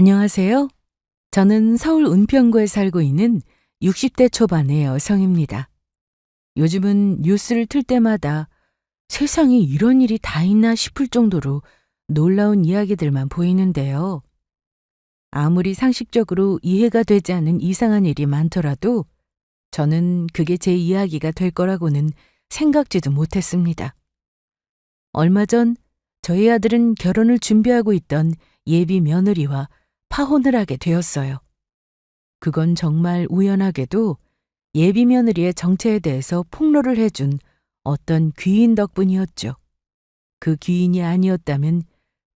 안녕하세요. 저는 서울 은평구에 살고 있는 60대 초반의 여성입니다. 요즘은 뉴스를 틀 때마다 세상에 이런 일이 다 있나 싶을 정도로 놀라운 이야기들만 보이는데요. 아무리 상식적으로 이해가 되지 않는 이상한 일이 많더라도 저는 그게 제 이야기가 될 거라고는 생각지도 못했습니다. 얼마 전 저희 아들은 결혼을 준비하고 있던 예비 며느리와 파혼을 하게 되었어요. 그건 정말 우연하게도 예비 며느리의 정체에 대해서 폭로를 해준 어떤 귀인 덕분이었죠. 그 귀인이 아니었다면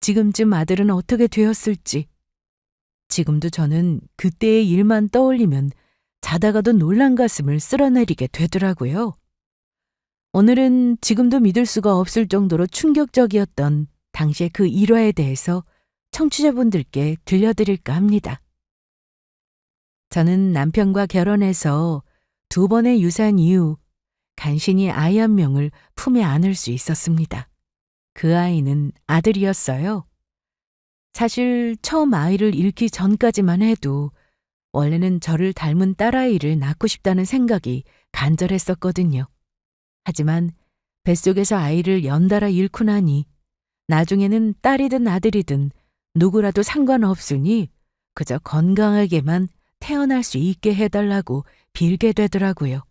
지금쯤 아들은 어떻게 되었을지. 지금도 저는 그때의 일만 떠올리면 자다가도 놀란 가슴을 쓸어내리게 되더라고요. 오늘은 지금도 믿을 수가 없을 정도로 충격적이었던 당시의 그 일화에 대해서 청취자분들께 들려드릴까 합니다. 저는 남편과 결혼해서 2번의 유산 이후 간신히 아이 한 명을 품에 안을 수 있었습니다. 그 아이는 아들이었어요. 사실 처음 아이를 잃기 전까지만 해도 원래는 저를 닮은 딸아이를 낳고 싶다는 생각이 간절했었거든요. 하지만 뱃속에서 아이를 연달아 잃고 나니 나중에는 딸이든 아들이든 누구라도 상관없으니 그저 건강하게만 태어날 수 있게 해달라고 빌게 되더라고요.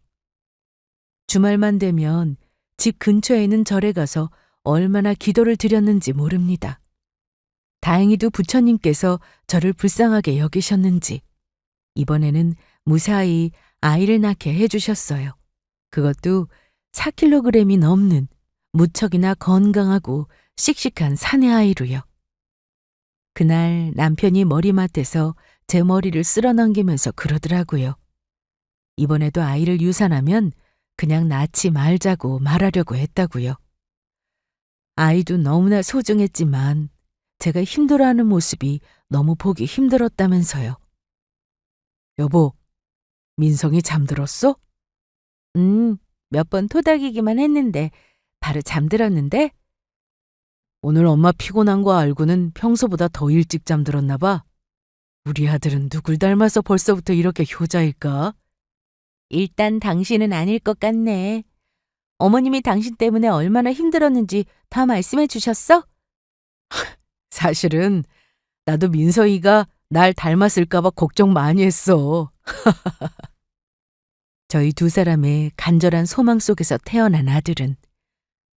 주말만 되면 집 근처에 있는 절에 가서 얼마나 기도를 드렸는지 모릅니다. 다행히도 부처님께서 저를 불쌍하게 여기셨는지 이번에는 무사히 아이를 낳게 해주셨어요. 그것도 4kg이 넘는 무척이나 건강하고 씩씩한 사내 아이로요. 그날 남편이 머리맡에서 제 머리를 쓸어넘기면서 그러더라고요. 이번에도 아이를 유산하면 그냥 낳지 말자고 말하려고 했다고요. 아이도 너무나 소중했지만 제가 힘들어하는 모습이 너무 보기 힘들었다면서요. 여보, 민성이 잠들었어? 몇 번 토닥이기만 했는데 바로 잠들었는데? 오늘 엄마 피곤한 거 알고는 평소보다 더 일찍 잠들었나 봐. 우리 아들은 누굴 닮아서 벌써부터 이렇게 효자일까? 일단 당신은 아닐 것 같네. 어머님이 당신 때문에 얼마나 힘들었는지 다 말씀해 주셨어? 사실은 나도 민서이가 날 닮았을까 봐 걱정 많이 했어. 저희 두 사람의 간절한 소망 속에서 태어난 아들은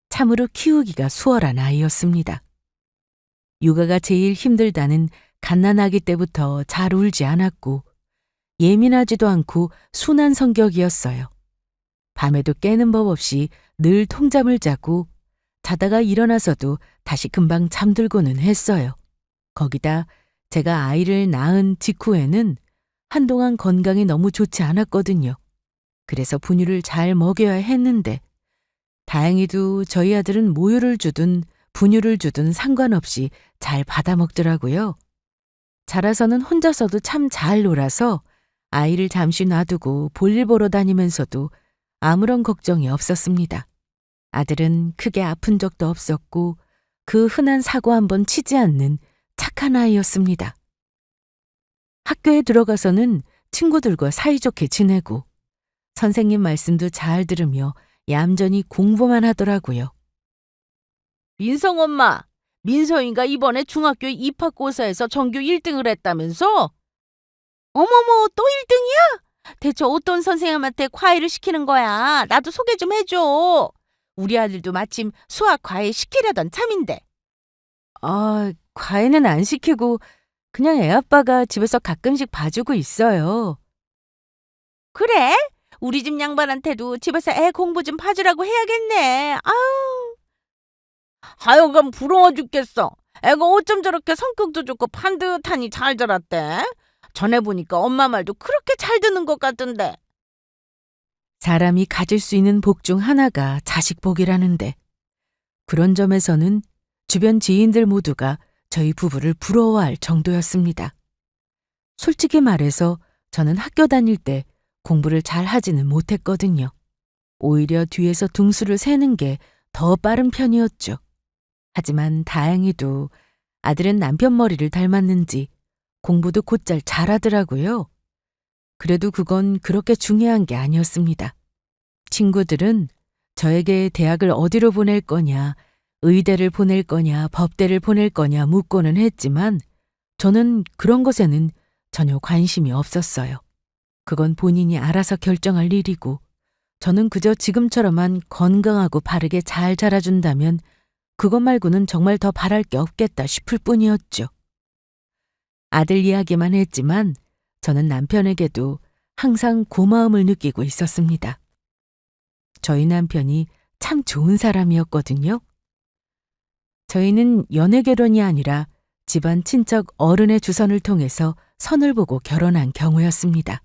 참으로 키우기가 수월한 아이였습니다. 육아가 제일 힘들다는 갓난아기 때부터 잘 울지 않았고 예민하지도 않고 순한 성격이었어요. 밤에도 깨는 법 없이 늘 통잠을 자고 자다가 일어나서도 다시 금방 잠들고는 했어요. 거기다 제가 아이를 낳은 직후에는 한동안 건강이 너무 좋지 않았거든요. 그래서 분유를 잘 먹여야 했는데 다행히도 저희 아들은 모유를 주든 분유를 주든 상관없이 잘 받아 먹더라고요. 자라서는 혼자서도 참 잘 놀아서 아이를 잠시 놔두고 볼일 보러 다니면서도 아무런 걱정이 없었습니다. 아들은 크게 아픈 적도 없었고 그 흔한 사고 한번 치지 않는 착한 아이였습니다. 학교에 들어가서는 친구들과 사이좋게 지내고 선생님 말씀도 잘 들으며 얌전히 공부만 하더라고요. 민성 엄마, 민서이가 이번에 중학교 입학고사에서 전교 1등을 했다면서? 어머머, 또 1등이야? 대체 어떤 선생님한테 과외를 시키는 거야? 나도 소개 좀 해줘. 우리 아들도 마침 수학 과외 시키려던 참인데. 과외는 안 시키고 그냥 애 아빠가 집에서 가끔씩 봐주고 있어요. 그래? 우리 집 양반한테도 집에서 애 공부 좀 봐주라고 해야겠네. 아유. 하여간 부러워 죽겠어. 애가 어쩜 저렇게 성격도 좋고 반듯하니 잘 자랐대? 전에 보니까 엄마 말도 그렇게 잘 듣는 것 같던데. 사람이 가질 수 있는 복 중 하나가 자식 복이라는데 그런 점에서는 주변 지인들 모두가 저희 부부를 부러워할 정도였습니다. 솔직히 말해서 저는 학교 다닐 때 공부를 잘 하지는 못했거든요. 오히려 뒤에서 등수를 세는 게 더 빠른 편이었죠. 하지만 다행히도 아들은 남편 머리를 닮았는지 공부도 곧잘 잘하더라고요. 그래도 그건 그렇게 중요한 게 아니었습니다. 친구들은 저에게 대학을 어디로 보낼 거냐, 의대를 보낼 거냐, 법대를 보낼 거냐 묻고는 했지만 저는 그런 것에는 전혀 관심이 없었어요. 그건 본인이 알아서 결정할 일이고 저는 그저 지금처럼만 건강하고 바르게 잘 자라준다면 그것 말고는 정말 더 바랄 게 없겠다 싶을 뿐이었죠. 아들 이야기만 했지만 저는 남편에게도 항상 고마움을 느끼고 있었습니다. 저희 남편이 참 좋은 사람이었거든요. 저희는 연애 결혼이 아니라 집안 친척 어른의 주선을 통해서 선을 보고 결혼한 경우였습니다.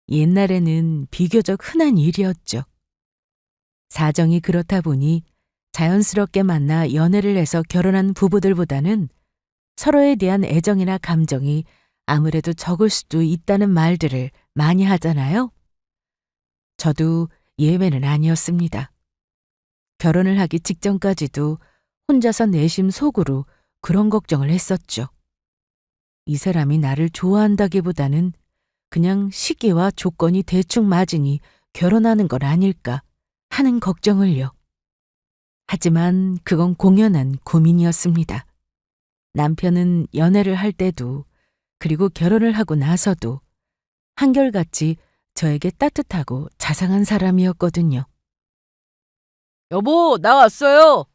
옛날에는 비교적 흔한 일이었죠. 사정이 그렇다 보니 자연스럽게 만나 연애를 해서 결혼한 부부들보다는 서로에 대한 애정이나 감정이 아무래도 적을 수도 있다는 말들을 많이 하잖아요. 저도 예외는 아니었습니다. 결혼을 하기 직전까지도 혼자서 내심 속으로 그런 걱정을 했었죠. 이 사람이 나를 좋아한다기보다는 그냥 시기와 조건이 대충 맞으니 결혼하는 건 아닐까 하는 걱정을요. 하지만 그건 공연한 고민이었습니다. 남편은 연애를 할 때도 그리고 결혼을 하고 나서도 한결같이 저에게 따뜻하고 자상한 사람이었거든요. 여보, 나 왔어요.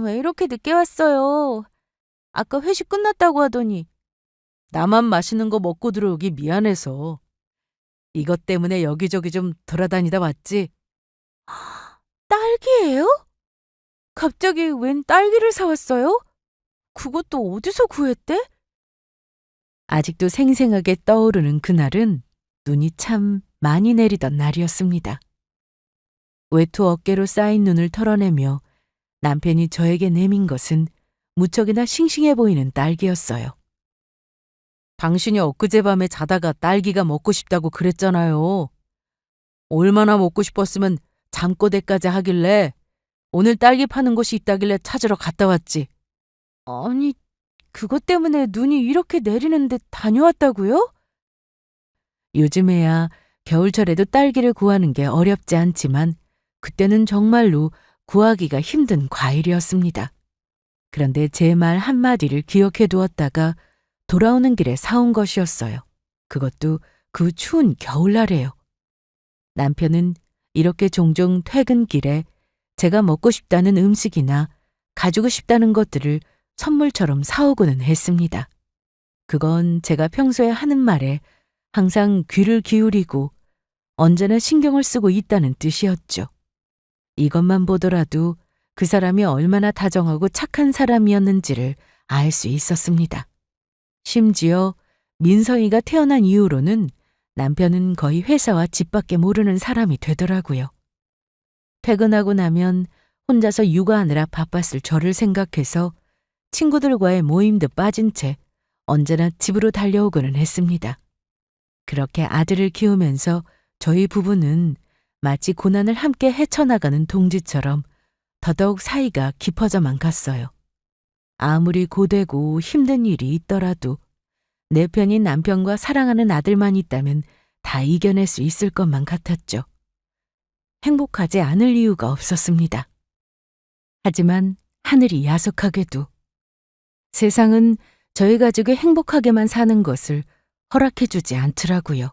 왜 이렇게 늦게 왔어요? 아까 회식 끝났다고 하더니. 나만 맛있는 거 먹고 들어오기 미안해서. 이것 때문에 여기저기 좀 돌아다니다 왔지? 딸기예요? 갑자기 웬 딸기를 사왔어요? 그것도 어디서 구했대? 아직도 생생하게 떠오르는 그날은 눈이 참 많이 내리던 날이었습니다. 외투 어깨로 쌓인 눈을 털어내며 남편이 저에게 내민 것은 무척이나 싱싱해 보이는 딸기였어요. 당신이 엊그제 밤에 자다가 딸기가 먹고 싶다고 그랬잖아요. 얼마나 먹고 싶었으면 잠꼬대까지 하길래 오늘 딸기 파는 곳이 있다길래 찾으러 갔다 왔지. 아니, 그것 때문에 눈이 이렇게 내리는데 다녀왔다고요? 요즘에야 겨울철에도 딸기를 구하는 게 어렵지 않지만 그때는 정말로 구하기가 힘든 과일이었습니다. 그런데 제 말 한마디를 기억해 두었다가 돌아오는 길에 사온 것이었어요. 그것도 그 추운 겨울날에요. 남편은 이렇게 종종 퇴근길에 제가 먹고 싶다는 음식이나 가지고 싶다는 것들을 선물처럼 사오고는 했습니다. 그건 제가 평소에 하는 말에 항상 귀를 기울이고 언제나 신경을 쓰고 있다는 뜻이었죠. 이것만 보더라도 그 사람이 얼마나 다정하고 착한 사람이었는지를 알 수 있었습니다. 심지어 민서이가 태어난 이후로는 남편은 거의 회사와 집밖에 모르는 사람이 되더라고요. 퇴근하고 나면 혼자서 육아하느라 바빴을 저를 생각해서 친구들과의 모임도 빠진 채 언제나 집으로 달려오고는 했습니다. 그렇게 아들을 키우면서 저희 부부는 마치 고난을 함께 헤쳐나가는 동지처럼 더더욱 사이가 깊어져만 갔어요. 아무리 고되고 힘든 일이 있더라도 내 편인 남편과 사랑하는 아들만 있다면 다 이겨낼 수 있을 것만 같았죠. 행복하지 않을 이유가 없었습니다. 하지만 하늘이 야속하게도 세상은 저희 가족이 행복하게만 사는 것을 허락해주지 않더라고요.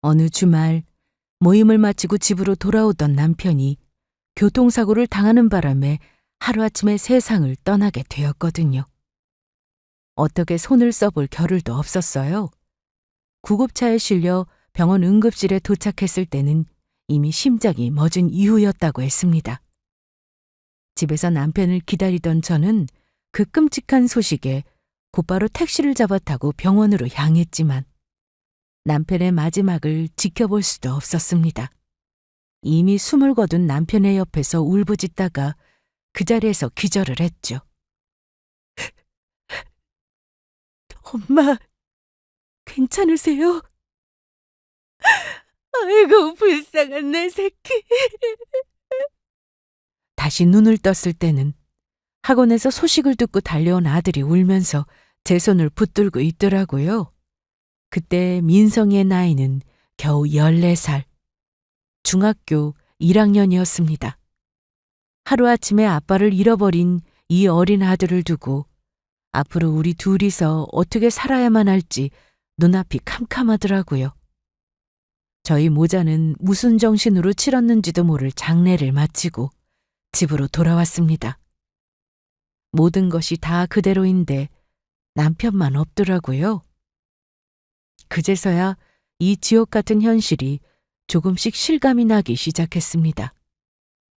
어느 주말 모임을 마치고 집으로 돌아오던 남편이 교통사고를 당하는 바람에 하루아침에 세상을 떠나게 되었거든요. 어떻게 손을 써볼 겨를도 없었어요. 구급차에 실려 병원 응급실에 도착했을 때는 이미 심장이 멎은 이후였다고 했습니다. 집에서 남편을 기다리던 저는 그 끔찍한 소식에 곧바로 택시를 잡아 타고 병원으로 향했지만 남편의 마지막을 지켜볼 수도 없었습니다. 이미 숨을 거둔 남편의 옆에서 울부짖다가 그 자리에서 기절을 했죠. 엄마, 괜찮으세요? 아이고, 불쌍한 내 새끼. 다시 눈을 떴을 때는 학원에서 소식을 듣고 달려온 아들이 울면서 제 손을 붙들고 있더라고요. 그때 민성이의 나이는 겨우 14살, 중학교 1학년이었습니다. 하루아침에 아빠를 잃어버린 이 어린 아들을 두고 앞으로 우리 둘이서 어떻게 살아야만 할지 눈앞이 캄캄하더라고요. 저희 모자는 무슨 정신으로 치렀는지도 모를 장례를 마치고 집으로 돌아왔습니다. 모든 것이 다 그대로인데 남편만 없더라고요. 그제서야 이 지옥 같은 현실이 조금씩 실감이 나기 시작했습니다.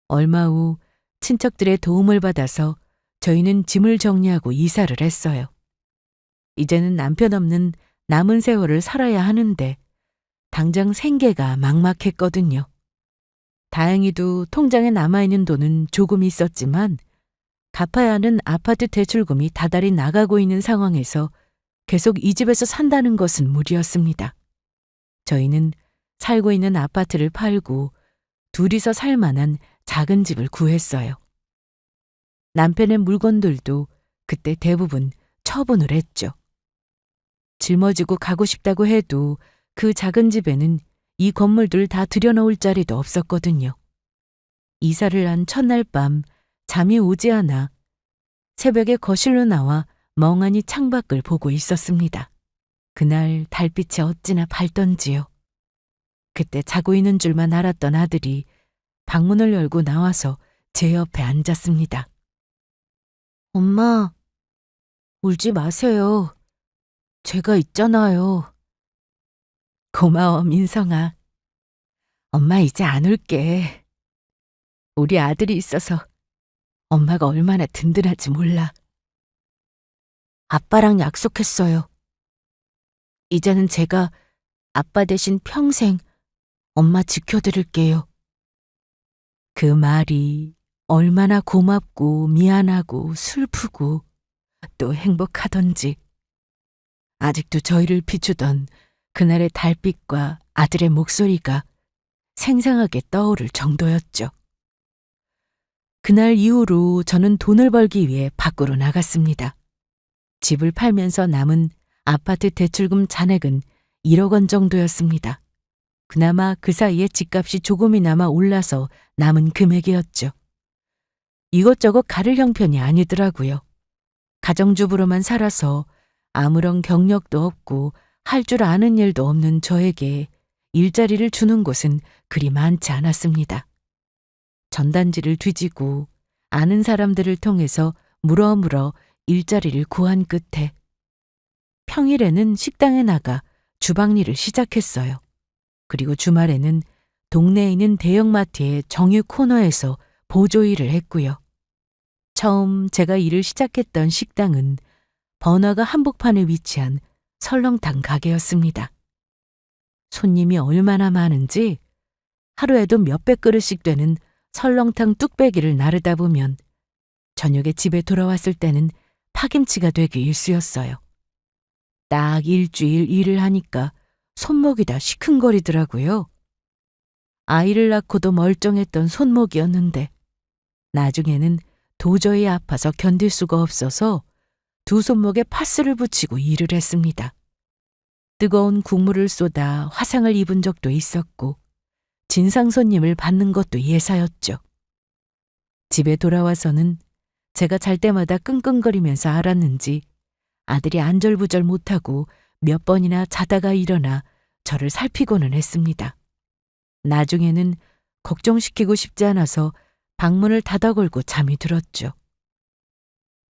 얼마 후 친척들의 도움을 받아서 저희는 짐을 정리하고 이사를 했어요. 이제는 남편 없는 남은 세월을 살아야 하는데 당장 생계가 막막했거든요. 다행히도 통장에 남아있는 돈은 조금 있었지만 갚아야 하는 아파트 대출금이 다달이 나가고 있는 상황에서 계속 이 집에서 산다는 것은 무리였습니다. 저희는 살고 있는 아파트를 팔고 둘이서 살 만한 작은 집을 구했어요. 남편의 물건들도 그때 대부분 처분을 했죠. 짊어지고 가고 싶다고 해도 그 작은 집에는 이 건물들 다 들여놓을 자리도 없었거든요. 이사를 한 첫날 밤 잠이 오지 않아 새벽에 거실로 나와 멍하니 창밖을 보고 있었습니다. 그날 달빛이 어찌나 밝던지요. 그때 자고 있는 줄만 알았던 아들이 방문을 열고 나와서 제 옆에 앉았습니다. 엄마, 울지 마세요. 제가 있잖아요. 고마워, 민성아. 엄마 이제 안 울게. 우리 아들이 있어서 엄마가 얼마나 든든할지 몰라. 아빠랑 약속했어요. 이제는 제가 아빠 대신 평생 엄마 지켜드릴게요. 그 말이 얼마나 고맙고 미안하고 슬프고 또 행복하던지 아직도 저희를 비추던 그날의 달빛과 아들의 목소리가 생생하게 떠오를 정도였죠. 그날 이후로 저는 돈을 벌기 위해 밖으로 나갔습니다. 집을 팔면서 남은 아파트 대출금 잔액은 1억 원 정도였습니다. 그나마 그 사이에 집값이 조금이나마 올라서 남은 금액이었죠. 이것저것 가를 형편이 아니더라고요. 가정주부로만 살아서 아무런 경력도 없고 할 줄 아는 일도 없는 저에게 일자리를 주는 곳은 그리 많지 않았습니다. 전단지를 뒤지고 아는 사람들을 통해서 물어물어 일자리를 구한 끝에 평일에는 식당에 나가 주방 일을 시작했어요. 그리고 주말에는 동네에 있는 대형마트의 정유 코너에서 보조 일을 했고요. 처음 제가 일을 시작했던 식당은 번화가 한복판에 위치한 설렁탕 가게였습니다. 손님이 얼마나 많은지 하루에도 몇백 그릇씩 되는 설렁탕 뚝배기를 나르다 보면 저녁에 집에 돌아왔을 때는 파김치가 되기 일쑤였어요. 딱 일주일 일을 하니까 손목이 다 시큰거리더라고요. 아이를 낳고도 멀쩡했던 손목이었는데 나중에는 도저히 아파서 견딜 수가 없어서 두 손목에 파스를 붙이고 일을 했습니다. 뜨거운 국물을 쏟아 화상을 입은 적도 있었고 진상 손님을 받는 것도 예사였죠. 집에 돌아와서는 제가 잘 때마다 끙끙거리면서 알았는지 아들이 안절부절 못하고 몇 번이나 자다가 일어나 저를 살피고는 했습니다. 나중에는 걱정시키고 싶지 않아서 방문을 닫아 걸고 잠이 들었죠.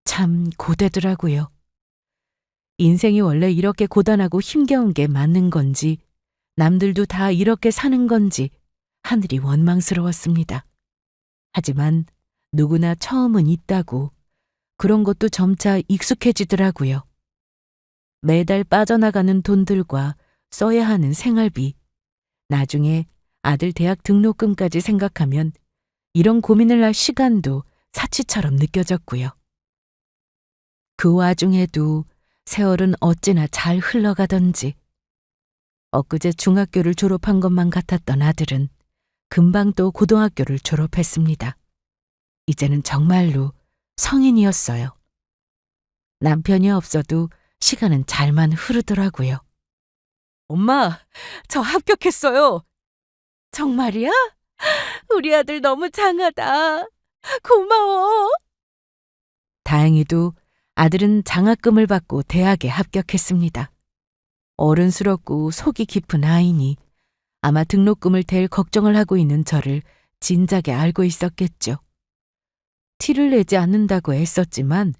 참 고되더라고요. 인생이 원래 이렇게 고단하고 힘겨운 게 맞는 건지 남들도 다 이렇게 사는 건지 하늘이 원망스러웠습니다. 하지만 누구나 처음은 있다고 그런 것도 점차 익숙해지더라고요. 매달 빠져나가는 돈들과 써야 하는 생활비, 나중에 아들 대학 등록금까지 생각하면 이런 고민을 할 시간도 사치처럼 느껴졌고요. 그 와중에도 세월은 어찌나 잘 흘러가던지 엊그제 중학교를 졸업한 것만 같았던 아들은 금방 또 고등학교를 졸업했습니다. 이제는 정말로 성인이었어요. 남편이 없어도 시간은 잘만 흐르더라고요. 엄마, 저 합격했어요. 정말이야? 우리 아들 너무 장하다. 고마워. 다행히도 아들은 장학금을 받고 대학에 합격했습니다. 어른스럽고 속이 깊은 아이니 아마 등록금을 댈 걱정을 하고 있는 저를 진작에 알고 있었겠죠. 티를 내지 않는다고 애썼지만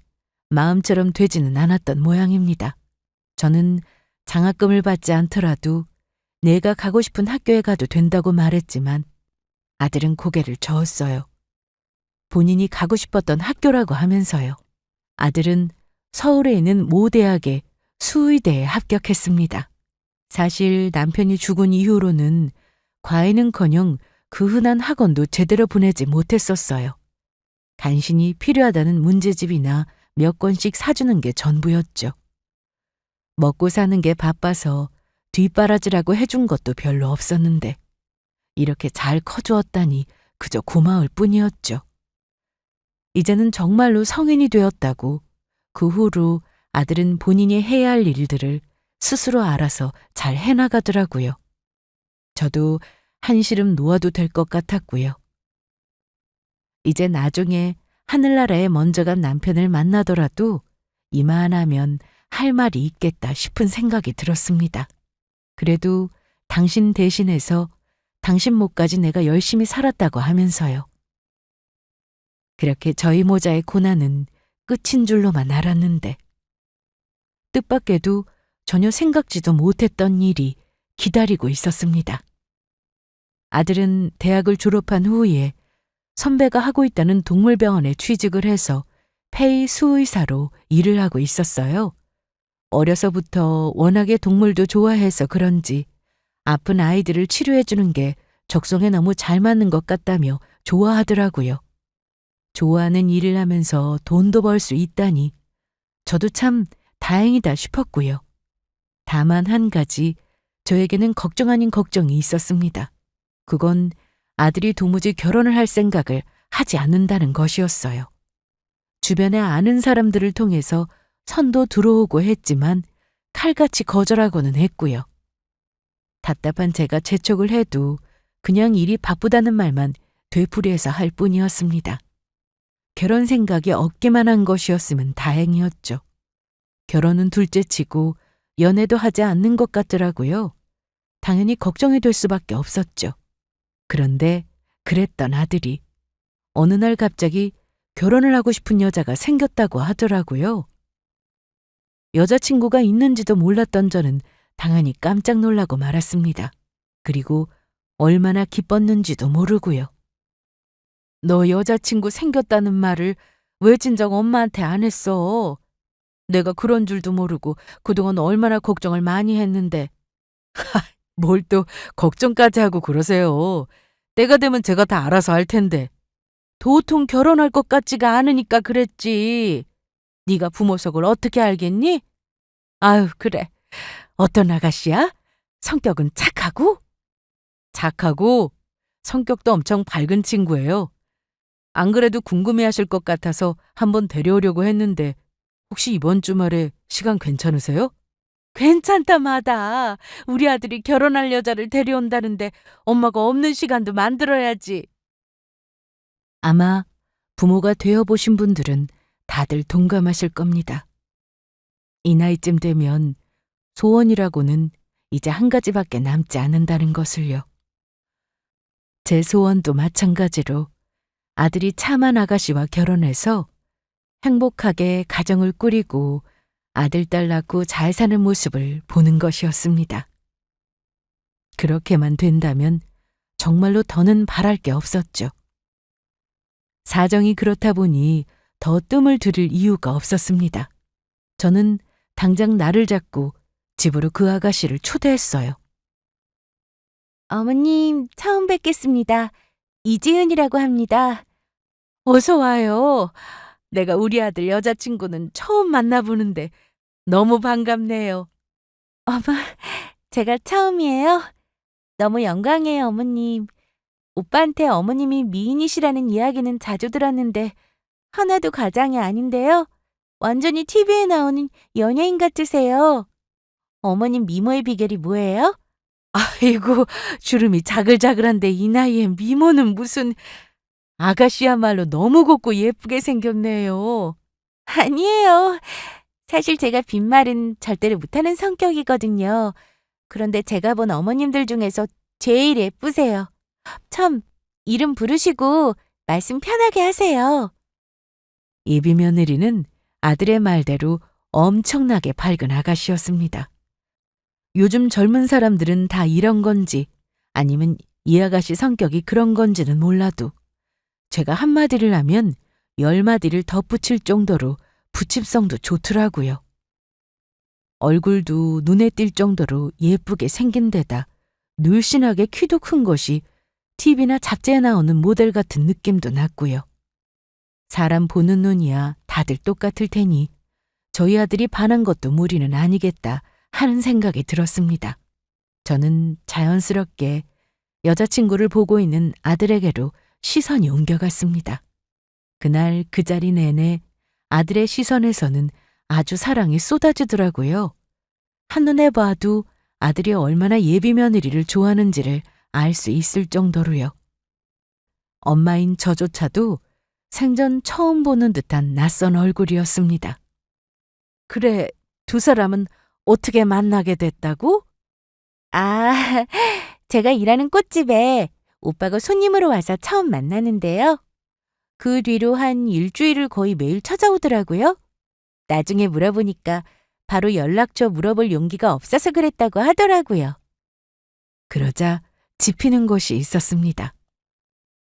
마음처럼 되지는 않았던 모양입니다. 저는 장학금을 받지 않더라도 내가 가고 싶은 학교에 가도 된다고 말했지만 아들은 고개를 저었어요. 본인이 가고 싶었던 학교라고 하면서요. 아들은 서울에 있는 모 대학의 수의대에 합격했습니다. 사실 남편이 죽은 이후로는 과외는커녕 그 흔한 학원도 제대로 보내지 못했었어요. 간신히 필요하다는 문제집이나 몇 권씩 사주는 게 전부였죠. 먹고 사는 게 바빠서 뒷바라지라고 해준 것도 별로 없었는데 이렇게 잘 커주었다니 그저 고마울 뿐이었죠. 이제는 정말로 성인이 되었다고 그 후로 아들은 본인이 해야 할 일들을 스스로 알아서 잘 해나가더라고요. 저도 한시름 놓아도 될 것 같았고요. 이제 나중에 하늘나라에 먼저 간 남편을 만나더라도 이만하면 할 말이 있겠다 싶은 생각이 들었습니다. 그래도 당신 대신해서 당신 몫까지 내가 열심히 살았다고 하면서요. 그렇게 저희 모자의 고난은 끝인 줄로만 알았는데 뜻밖에도 전혀 생각지도 못했던 일이 기다리고 있었습니다. 아들은 대학을 졸업한 후에 선배가 하고 있다는 동물병원에 취직을 해서 폐의 수의사로 일을 하고 있었어요. 어려서부터 워낙에 동물도 좋아해서 그런지 아픈 아이들을 치료해주는 게 적성에 너무 잘 맞는 것 같다며 좋아하더라고요. 좋아하는 일을 하면서 돈도 벌 수 있다니 저도 참 다행이다 싶었고요. 다만 한 가지 저에게는 걱정 아닌 걱정이 있었습니다. 그건 아들이 도무지 결혼을 할 생각을 하지 않는다는 것이었어요. 주변에 아는 사람들을 통해서 선도 들어오고 했지만 칼같이 거절하고는 했고요. 답답한 제가 재촉을 해도 그냥 일이 바쁘다는 말만 되풀이해서 할 뿐이었습니다. 결혼 생각이 없기만 한 것이었으면 다행이었죠. 결혼은 둘째치고 연애도 하지 않는 것 같더라고요. 당연히 걱정이 될 수밖에 없었죠. 그런데 그랬던 아들이 어느 날 갑자기 결혼을 하고 싶은 여자가 생겼다고 하더라고요. 여자친구가 있는지도 몰랐던 저는 당연히 깜짝 놀라고 말았습니다. 그리고 얼마나 기뻤는지도 모르고요. 너 여자친구 생겼다는 말을 왜 진작 엄마한테 안 했어? 내가 그런 줄도 모르고 그동안 얼마나 걱정을 많이 했는데. 뭘 또 걱정까지 하고 그러세요. 때가 되면 제가 다 알아서 할 텐데. 도통 결혼할 것 같지가 않으니까 그랬지. 네가 부모 속을 어떻게 알겠니? 아유, 그래. 어떤 아가씨야? 성격은 착하고? 착하고 성격도 엄청 밝은 친구예요. 안 그래도 궁금해하실 것 같아서 한번 데려오려고 했는데 혹시 이번 주말에 시간 괜찮으세요? 괜찮다 마다. 우리 아들이 결혼할 여자를 데려온다는데 엄마가 없는 시간도 만들어야지. 아마 부모가 되어보신 분들은 다들 동감하실 겁니다. 이 나이쯤 되면 소원이라고는 이제 한 가지밖에 남지 않는다는 것을요. 제 소원도 마찬가지로 아들이 차만 아가씨와 결혼해서 행복하게 가정을 꾸리고 아들, 딸 낳고 잘 사는 모습을 보는 것이었습니다. 그렇게만 된다면 정말로 더는 바랄 게 없었죠. 사정이 그렇다 보니 더 뜸을 들일 이유가 없었습니다. 저는 당장 날을 잡고 집으로 그 아가씨를 초대했어요. 어머님, 처음 뵙겠습니다. 이지은이라고 합니다. 어서 와요. 내가 우리 아들 여자친구는 처음 만나보는데 너무 반갑네요. 어머, 제가 처음이에요. 너무 영광이에요, 어머님. 오빠한테 어머님이 미인이시라는 이야기는 자주 들었는데 하나도 과장이 아닌데요. 완전히 TV에 나오는 연예인 같으세요. 어머님 미모의 비결이 뭐예요? 아이고, 주름이 자글자글한데 이 나이에 미모는 무슨. 아가씨야말로 너무 곱고 예쁘게 생겼네요. 아니에요. 사실 제가 빈말은 절대로 못하는 성격이거든요. 그런데 제가 본 어머님들 중에서 제일 예쁘세요. 참, 이름 부르시고 말씀 편하게 하세요. 예비 며느리는 아들의 말대로 엄청나게 밝은 아가씨였습니다. 요즘 젊은 사람들은 다 이런 건지 아니면 이 아가씨 성격이 그런 건지는 몰라도 제가 한마디를 하면 10마디를 덧붙일 정도로 부침성도 좋더라고요. 얼굴도 눈에 띌 정도로 예쁘게 생긴 데다 늘씬하게 키도 큰 것이 TV나 잡지에 나오는 모델 같은 느낌도 났고요. 사람 보는 눈이야 다들 똑같을 테니 저희 아들이 반한 것도 무리는 아니겠다 하는 생각이 들었습니다. 저는 자연스럽게 여자친구를 보고 있는 아들에게로 시선이 옮겨갔습니다. 그날 그 자리 내내 아들의 시선에서는 아주 사랑이 쏟아지더라고요. 한눈에 봐도 아들이 얼마나 예비 며느리를 좋아하는지를 알 수 있을 정도로요. 엄마인 저조차도 생전 처음 보는 듯한 낯선 얼굴이었습니다. 그래, 두 사람은 어떻게 만나게 됐다고? 아, 제가 일하는 꽃집에 오빠가 손님으로 와서 처음 만나는데요. 그 뒤로 한 일주일을 거의 매일 찾아오더라고요. 나중에 물어보니까 바로 연락처 물어볼 용기가 없어서 그랬다고 하더라고요. 그러자 짚히는 것이 있었습니다.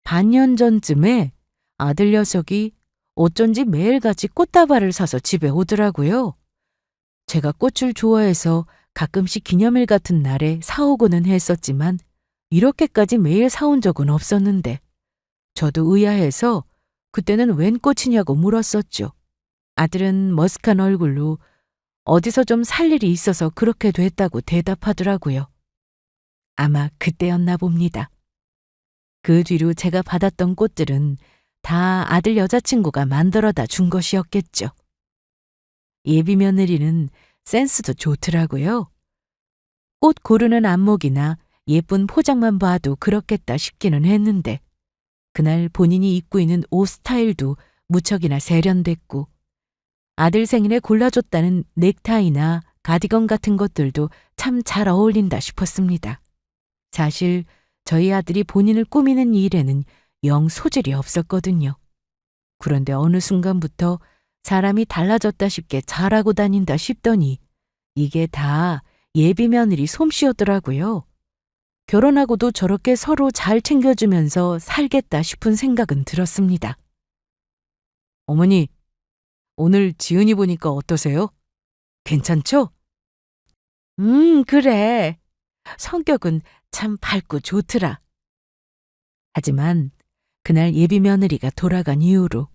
반년 전쯤에 아들 녀석이 어쩐지 매일같이 꽃다발을 사서 집에 오더라고요. 제가 꽃을 좋아해서 가끔씩 기념일 같은 날에 사오고는 했었지만 이렇게까지 매일 사온 적은 없었는데 저도 의아해서 그때는 웬 꽃이냐고 물었었죠. 아들은 머쓱한 얼굴로 어디서 좀 살 일이 있어서 그렇게 됐다고 대답하더라고요. 아마 그때였나 봅니다. 그 뒤로 제가 받았던 꽃들은 다 아들 여자친구가 만들어다 준 것이었겠죠. 예비 며느리는 센스도 좋더라고요. 꽃 고르는 안목이나 예쁜 포장만 봐도 그렇겠다 싶기는 했는데 그날 본인이 입고 있는 옷 스타일도 무척이나 세련됐고 아들 생일에 골라줬다는 넥타이나 가디건 같은 것들도 참 잘 어울린다 싶었습니다. 사실 저희 아들이 본인을 꾸미는 일에는 영 소질이 없었거든요. 그런데 어느 순간부터 사람이 달라졌다 싶게 잘하고 다닌다 싶더니 이게 다 예비 며느리 솜씨였더라고요. 결혼하고도 저렇게 서로 잘 챙겨주면서 살겠다 싶은 생각은 들었습니다. 어머니, 오늘 지은이 보니까 어떠세요? 괜찮죠? 그래. 성격은 참 밝고 좋더라. 하지만 그날 예비 며느리가 돌아간 이후로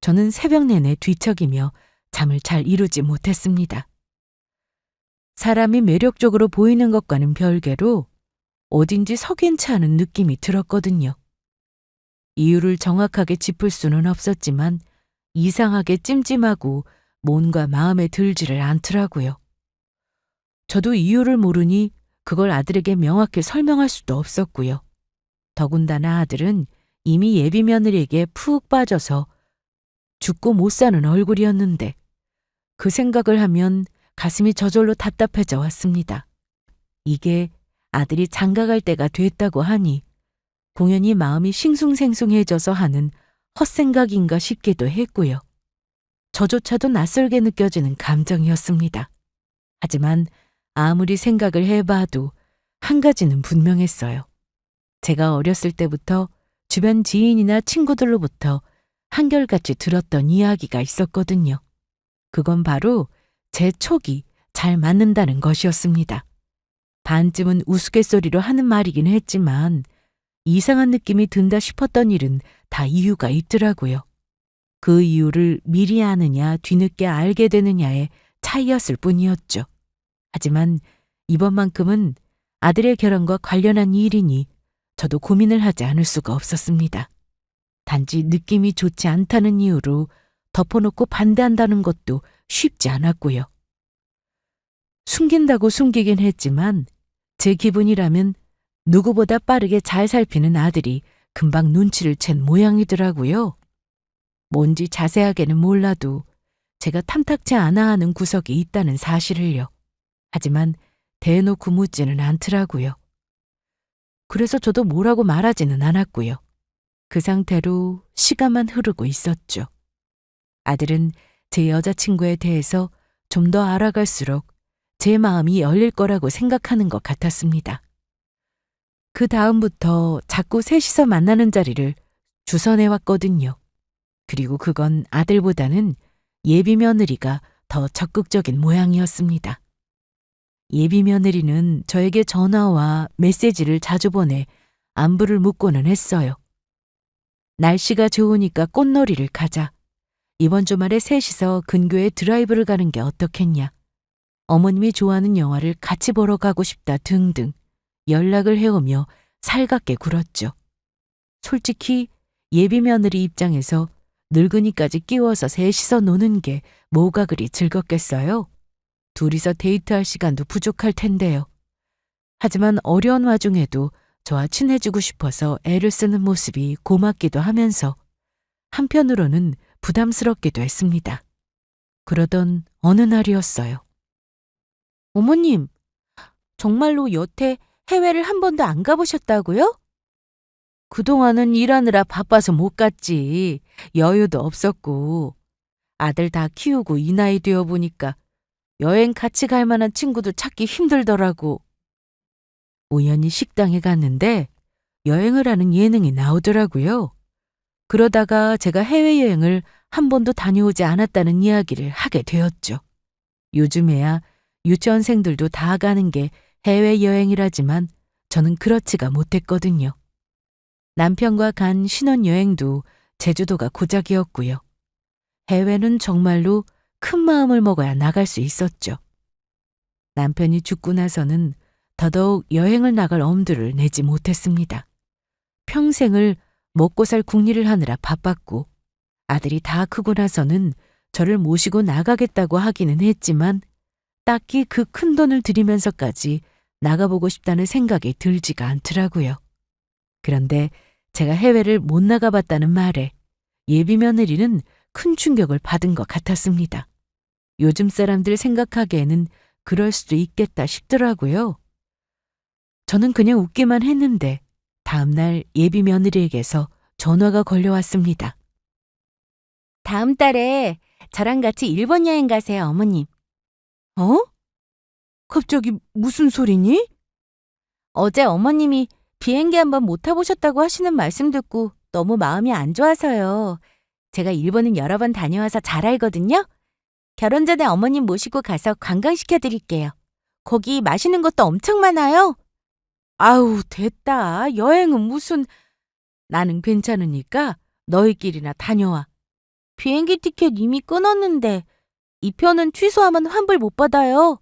저는 새벽 내내 뒤척이며 잠을 잘 이루지 못했습니다. 사람이 매력적으로 보이는 것과는 별개로 어딘지 석연치 않은 느낌이 들었거든요. 이유를 정확하게 짚을 수는 없었지만 이상하게 찜찜하고 뭔가 마음에 들지를 않더라고요. 저도 이유를 모르니 그걸 아들에게 명확히 설명할 수도 없었고요. 더군다나 아들은 이미 예비 며느리에게 푹 빠져서 죽고 못 사는 얼굴이었는데 그 생각을 하면 가슴이 저절로 답답해져 왔습니다. 이게 아들이 장가갈 때가 됐다고 하니 공연히 마음이 싱숭생숭해져서 하는 헛생각인가 싶기도 했고요. 저조차도 낯설게 느껴지는 감정이었습니다. 하지만 아무리 생각을 해봐도 한 가지는 분명했어요. 제가 어렸을 때부터 주변 지인이나 친구들로부터 한결같이 들었던 이야기가 있었거든요. 그건 바로 제 촉이 잘 맞는다는 것이었습니다. 반쯤은 우스갯소리로 하는 말이긴 했지만 이상한 느낌이 든다 싶었던 일은 다 이유가 있더라고요. 그 이유를 미리 아느냐 뒤늦게 알게 되느냐의 차이였을 뿐이었죠. 하지만 이번만큼은 아들의 결혼과 관련한 일이니 저도 고민을 하지 않을 수가 없었습니다. 단지 느낌이 좋지 않다는 이유로 덮어놓고 반대한다는 것도 쉽지 않았고요. 숨긴다고 숨기긴 했지만 제 기분이라면 누구보다 빠르게 잘 살피는 아들이 금방 눈치를 챈 모양이더라고요. 뭔지 자세하게는 몰라도 제가 탐탁치 않아 하는 구석이 있다는 사실을요. 하지만 대놓고 묻지는 않더라고요. 그래서 저도 뭐라고 말하지는 않았고요. 그 상태로 시간만 흐르고 있었죠. 아들은 제 여자친구에 대해서 좀 더 알아갈수록 제 마음이 열릴 거라고 생각하는 것 같았습니다. 그 다음부터 자꾸 셋이서 만나는 자리를 주선해왔거든요. 그리고 그건 아들보다는 예비 며느리가 더 적극적인 모양이었습니다. 예비 며느리는 저에게 전화와 메시지를 자주 보내 안부를 묻고는 했어요. 날씨가 좋으니까 꽃놀이를 가자. 이번 주말에 셋이서 근교에 드라이브를 가는 게 어떻겠냐. 어머님이 좋아하는 영화를 같이 보러 가고 싶다 등등 연락을 해오며 살갑게 굴었죠. 솔직히 예비 며느리 입장에서 늙은이까지 끼워서 셋이서 노는 게 뭐가 그리 즐겁겠어요? 둘이서 데이트할 시간도 부족할 텐데요. 하지만 어려운 와중에도 저와 친해지고 싶어서 애를 쓰는 모습이 고맙기도 하면서 한편으로는 부담스럽기도 했습니다. 그러던 어느 날이었어요. 어머님, 정말로 여태 해외를 한 번도 안 가보셨다고요? 그동안은 일하느라 바빠서 못 갔지. 여유도 없었고. 아들 다 키우고 이 나이 되어 보니까 여행 같이 갈 만한 친구도 찾기 힘들더라고. 우연히 식당에 갔는데 여행을 하는 예능이 나오더라고요. 그러다가 제가 해외여행을 한 번도 다녀오지 않았다는 이야기를 하게 되었죠. 요즘에야 유치원생들도 다 가는 게 해외여행이라지만 저는 그렇지가 못했거든요. 남편과 간 신혼여행도 제주도가 고작이었고요. 해외는 정말로 큰 마음을 먹어야 나갈 수 있었죠. 남편이 죽고 나서는 더더욱 여행을 나갈 엄두를 내지 못했습니다. 평생을 먹고 살 궁리를 하느라 바빴고 아들이 다 크고 나서는 저를 모시고 나가겠다고 하기는 했지만 딱히 그 큰 돈을 들이면서까지 나가보고 싶다는 생각이 들지가 않더라고요. 그런데 제가 해외를 못 나가봤다는 말에 예비 며느리는 큰 충격을 받은 것 같았습니다. 요즘 사람들 생각하기에는 그럴 수도 있겠다 싶더라고요. 저는 그냥 웃기만 했는데 다음 날 예비 며느리에게서 전화가 걸려왔습니다. 다음 달에 저랑 같이 일본 여행 가세요, 어머님. 어? 갑자기 무슨 소리니? 어제 어머님이 비행기 한번 못 타보셨다고 하시는 말씀 듣고 너무 마음이 안 좋아서요. 제가 일본은 여러 번 다녀와서 잘 알거든요. 결혼 전에 어머님 모시고 가서 관광시켜드릴게요. 거기 맛있는 것도 엄청 많아요. 아우, 됐다. 여행은 무슨... 나는 괜찮으니까 너희끼리나 다녀와. 비행기 티켓 이미 끊었는데 이 표는 취소하면 환불 못 받아요.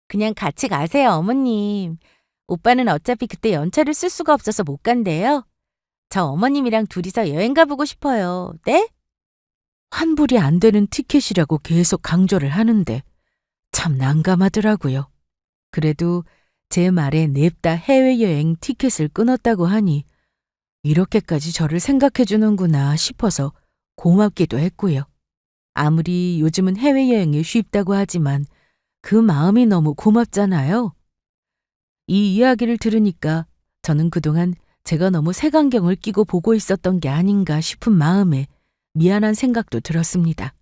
그냥 같이 가세요, 어머님. 오빠는 어차피 그때 연차를 쓸 수가 없어서 못 간대요. 저 어머님이랑 둘이서 여행 가보고 싶어요. 네? 환불이 안 되는 티켓이라고 계속 강조를 하는데 참 난감하더라고요. 그래도 제 말에 냅다 해외여행 티켓을 끊었다고 하니 이렇게까지 저를 생각해 주는구나 싶어서 고맙기도 했고요. 아무리 요즘은 해외여행이 쉽다고 하지만 그 마음이 너무 고맙잖아요. 이 이야기를 들으니까 저는 그동안 제가 너무 색안경을 끼고 보고 있었던 게 아닌가 싶은 마음에 미안한 생각도 들었습니다.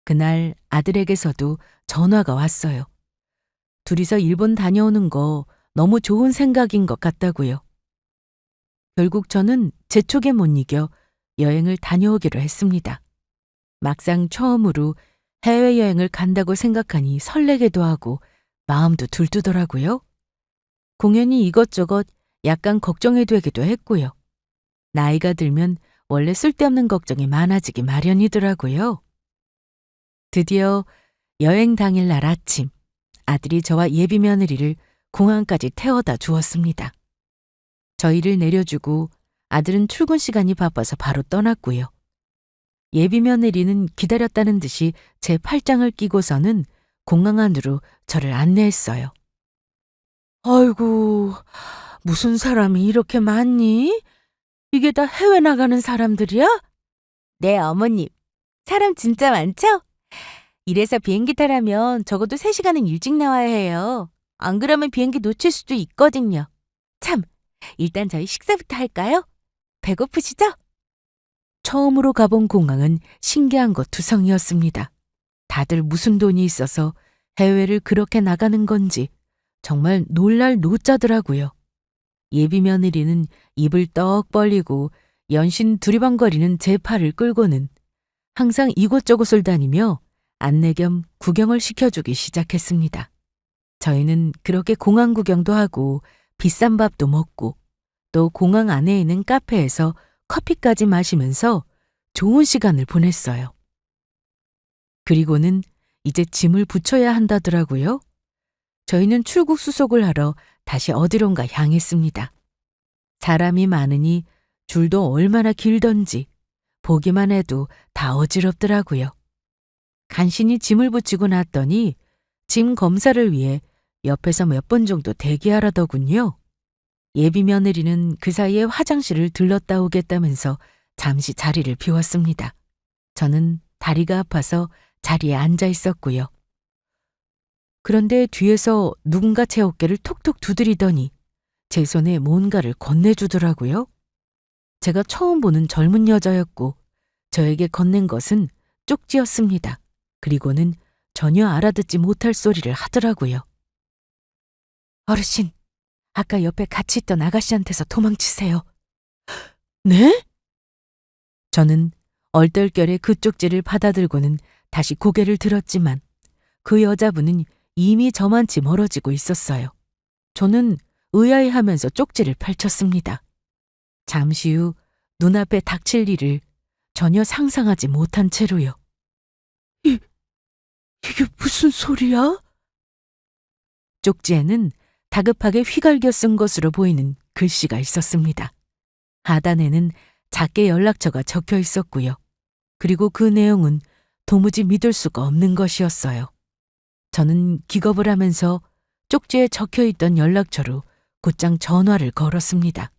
그날 아들에게서도 전화가 왔어요. 둘이서 일본 다녀오는 거 너무 좋은 생각인 것 같다고요. 결국 저는 재촉에 못 이겨 여행을 다녀오기로 했습니다. 막상 처음으로 해외여행을 간다고 생각하니 설레기도 하고 마음도 들뜨더라고요. 공연히 이것저것 약간 걱정이 되기도 했고요. 나이가 들면 원래 쓸데없는 걱정이 많아지기 마련이더라고요. 드디어 여행 당일날 아침, 아들이 저와 예비 며느리를 공항까지 태워다 주었습니다. 저희를 내려주고 아들은 출근 시간이 바빠서 바로 떠났고요. 예비 며느리는 기다렸다는 듯이 제 팔짱을 끼고서는 공항 안으로 저를 안내했어요. 아이고, 무슨 사람이 이렇게 많니? 이게 다 해외 나가는 사람들이야? 네, 어머님. 사람 진짜 많죠? 이래서 비행기 타려면 적어도 3시간은 일찍 나와야 해요. 안 그러면 비행기 놓칠 수도 있거든요. 참, 일단 저희 식사부터 할까요? 배고프시죠? 처음으로 가본 공항은 신기한 것 투성이었습니다. 다들 무슨 돈이 있어서 해외를 그렇게 나가는 건지 정말 놀랄 노짜더라고요. 예비 며느리는 입을 떡 벌리고 연신 두리번거리는 제 팔을 끌고는 항상 이곳저곳을 다니며 안내 겸 구경을 시켜주기 시작했습니다. 저희는 그렇게 공항 구경도 하고 비싼 밥도 먹고 또 공항 안에 있는 카페에서 커피까지 마시면서 좋은 시간을 보냈어요. 그리고는 이제 짐을 붙여야 한다더라고요. 저희는 출국 수속을 하러 다시 어디론가 향했습니다. 사람이 많으니 줄도 얼마나 길던지 보기만 해도 다 어지럽더라고요. 간신히 짐을 붙이고 났더니 짐 검사를 위해 옆에서 몇 분 정도 대기하라더군요. 예비 며느리는 그 사이에 화장실을 들렀다 오겠다면서 잠시 자리를 비웠습니다. 저는 다리가 아파서 자리에 앉아 있었고요. 그런데 뒤에서 누군가 제 어깨를 톡톡 두드리더니 제 손에 뭔가를 건네주더라고요. 제가 처음 보는 젊은 여자였고 저에게 건넨 것은 쪽지였습니다. 그리고는 전혀 알아듣지 못할 소리를 하더라고요. 어르신, 아까 옆에 같이 있던 아가씨한테서 도망치세요. 네? 저는 얼떨결에 그 쪽지를 받아들고는 다시 고개를 들었지만 그 여자분은 이미 저만치 멀어지고 있었어요. 저는 의아해하면서 쪽지를 펼쳤습니다. 잠시 후 눈앞에 닥칠 일을 전혀 상상하지 못한 채로요. 이게 무슨 소리야? 쪽지에는 다급하게 휘갈겨 쓴 것으로 보이는 글씨가 있었습니다. 하단에는 작게 연락처가 적혀 있었고요. 그리고 그 내용은 도무지 믿을 수가 없는 것이었어요. 저는 기겁을 하면서 쪽지에 적혀 있던 연락처로 곧장 전화를 걸었습니다.